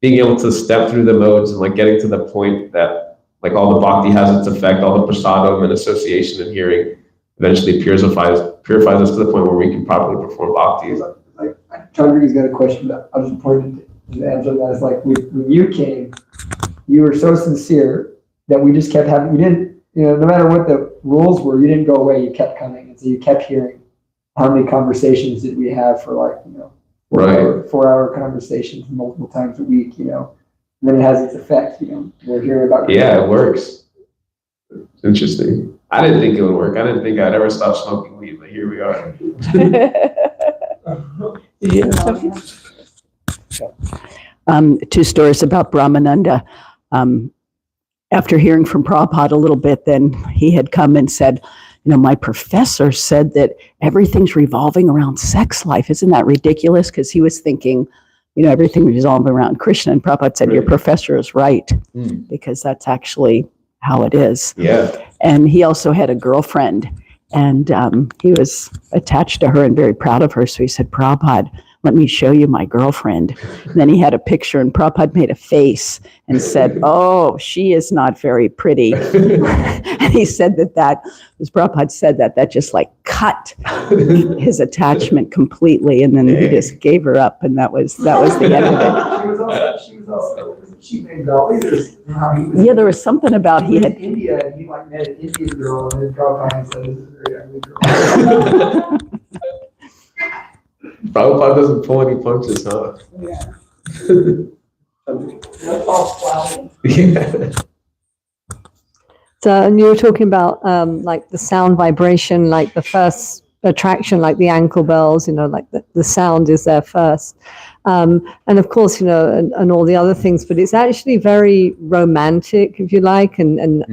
being able to step through the modes and like getting to the point that like all the bhakti has its effect, all the prasadam and association and hearing eventually purifies us to the point where we can properly perform bhakti. Like, Chandri's got a question that I was important to answer that. Is like, when you came, you were so sincere that we just kept having, it no matter what the rules were, you didn't go away. You kept coming, and so you kept hearing. How many conversations did we have for like 4-hour conversations multiple times a week? And then it has its effect. We're hearing about. Yeah, it works. It's interesting. I didn't think it would work. I didn't think I'd ever stop smoking weed, but here we are. Two stories about Brahmananda. After hearing from Prabhupada a little bit, then he had come and said, my professor said that everything's revolving around sex life. Isn't that ridiculous? Because he was thinking, everything revolving around Krishna. And Prabhupada said, your professor is right, because that's actually how it is. Yeah. And he also had a girlfriend, and he was attached to her and very proud of her. So he said, Prabhupada, let me show you my girlfriend. And then he had a picture, and Prabhupada made a face and said, oh, she is not very pretty. And he said that as Prabhupada said that just like cut his attachment completely. And then he just gave her up, and that was the end of it. She was also she made Dolly. Yeah, there was something about he had. In India, and he like met an Indian girl, and then Prabhupada said, "This is a very ugly girl." Prabhupada doesn't pull any punches, huh? No false flowers. Yeah. So, and you were talking about like the sound vibration, like the first attraction, like the ankle bells, like the sound is there first. And of course, and all the other things, but it's actually very romantic, if you like. And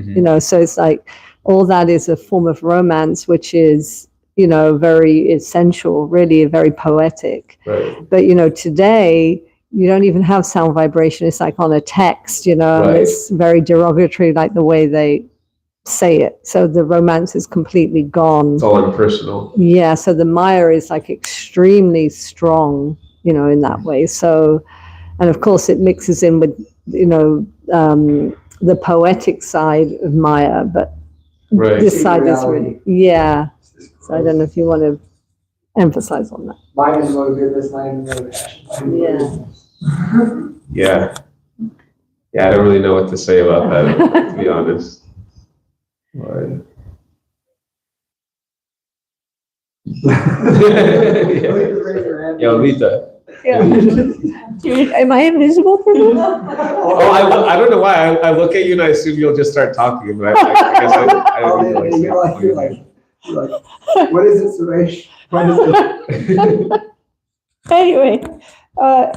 so it's like all that is a form of romance, which is, very essential, really very poetic. Right. But, today, you don't even have sound vibration. It's like on a text, and it's very derogatory, like the way they say it. So the romance is completely gone. It's all impersonal. Yeah. So the Maya is like extremely strong, in that way. So, and of course it mixes in with, the poetic side of Maya, but this side is really, So I don't know if you want to emphasize on that. Mine is no goodness, mine is no passion. Yeah. Yeah, I don't really know what to say about that, to be honest. Right. Yo, Lita. Am I invisible for you? Oh, I don't know why. I look at you and I assume you'll just start talking, but I guess I don't really You're like, what is it, Suresh? What is it? Anyway, I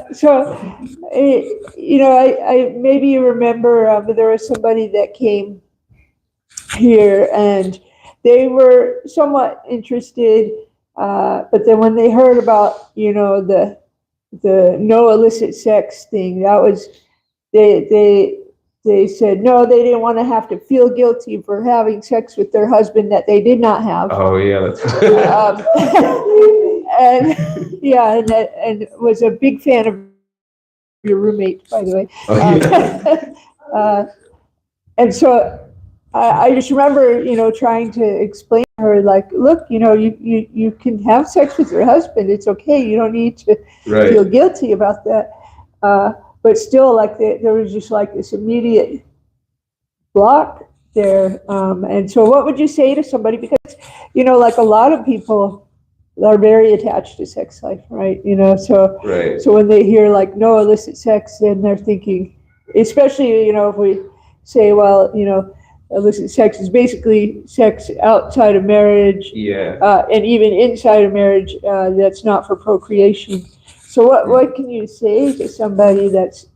maybe you remember, but there was somebody that came here and they were somewhat interested, but then when they heard about, the no illicit sex thing, that was, they said, no, they didn't want to have to feel guilty for having sex with their husband that they did not have. Oh, yeah. That's and was a big fan of your roommate, by the way. Oh, yeah. And so I just remember, trying to explain to her, like, look, you can have sex with your husband. It's okay. You don't need to feel guilty about that. But still, like, there was just like this immediate block there. And so what would you say to somebody? Because, like a lot of people are very attached to sex life, right? So when they hear like no illicit sex, then they're thinking, especially, if we say, well, illicit sex is basically sex outside of marriage, and even inside of marriage, that's not for procreation. So what can you say to somebody that's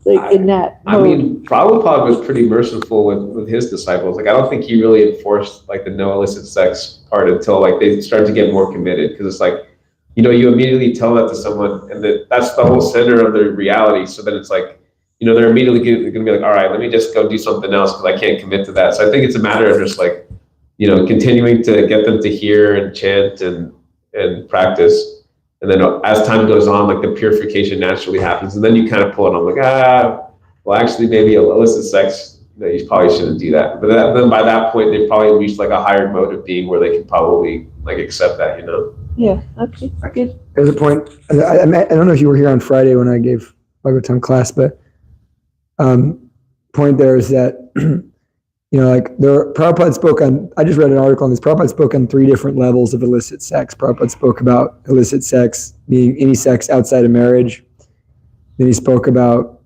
like in that mode? I mean, Prabhupada was pretty merciful with his disciples. Like, I don't think he really enforced like the no illicit sex part until like they start to get more committed, because it's like, you immediately tell that to someone, and that's the whole center of their reality. So then it's like, they're immediately going to be like, all right, let me just go do something else because I can't commit to that. So I think it's a matter of just like, continuing to get them to hear and chant and practice. And then as time goes on, like the purification naturally happens. And then you kind of pull it on like, well, actually maybe illicit sex, you probably shouldn't do that. But then by that point, they've probably reached like a higher mode of being where they can probably like accept that, Yeah, okay, good. There's a point. I don't know if you were here on Friday when I gave Bhagavatam class, but point there is that like Prabhupada spoke on, I just read an article on this, Prabhupada spoke on 3 different levels of illicit sex. Prabhupada spoke about illicit sex being any sex outside of marriage. Then he spoke about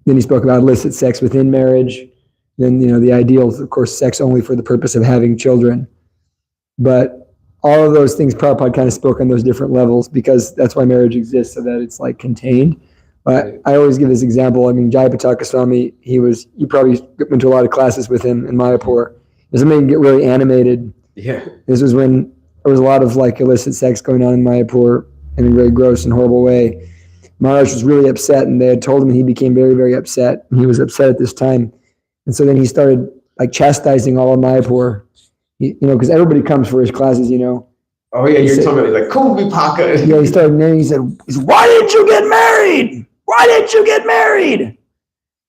illicit sex within marriage. Then, the ideal is, of course, sex only for the purpose of having children. But all of those things, Prabhupada kind of spoke on those different levels because that's why marriage exists, so that it's like contained. But I always give this example. I mean, Jayapataka Swami, you probably went to a lot of classes with him in Mayapur. This made him get really animated. Yeah. This was when there was a lot of like illicit sex going on in Mayapur in a really gross and horrible way. Maharaj was really upset, and they had told him, and he became very, very upset. And he was upset at this time. And so then he started like chastising all of Mayapur, because everybody comes for his classes, Oh yeah, you're talking about like Kumbhi Paka. Yeah, he started naming. He said, "Why didn't you get married? Why didn't you get married?"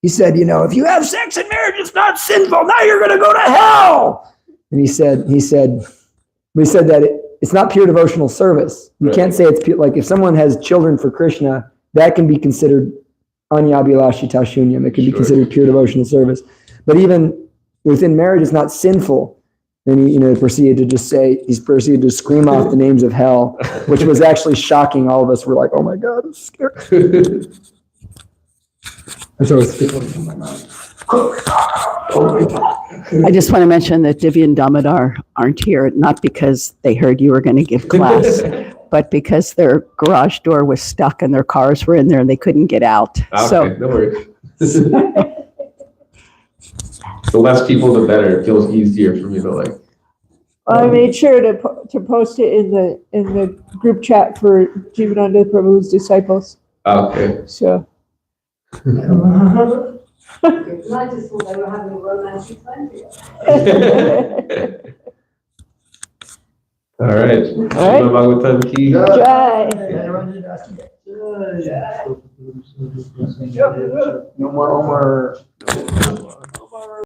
He said, if you have sex in marriage, it's not sinful. Now you're going to go to hell. And he said that it's not pure devotional service. You can't say it's pure. Like if someone has children for Krishna, that can be considered anyabhilashita shunyam. It can be considered pure devotional service. But even within marriage, it's not sinful. Then he proceeded to scream off the names of hell, which was actually shocking. All of us were like, "Oh my God, I'm scared." And so it's in my mind. I just want to mention that Divya and Damodar aren't here, not because they heard you were going to give class, but because their garage door was stuck and their cars were in there and they couldn't get out. Okay, So no worries. The less people, the better. It feels easier for me to like. I made sure to post it in the group chat for Jivananda Prabhu's disciples. Okay. So. I just thought they were having a romantic time together. All right. Srimad Bhagavatam ki. Jai. No more.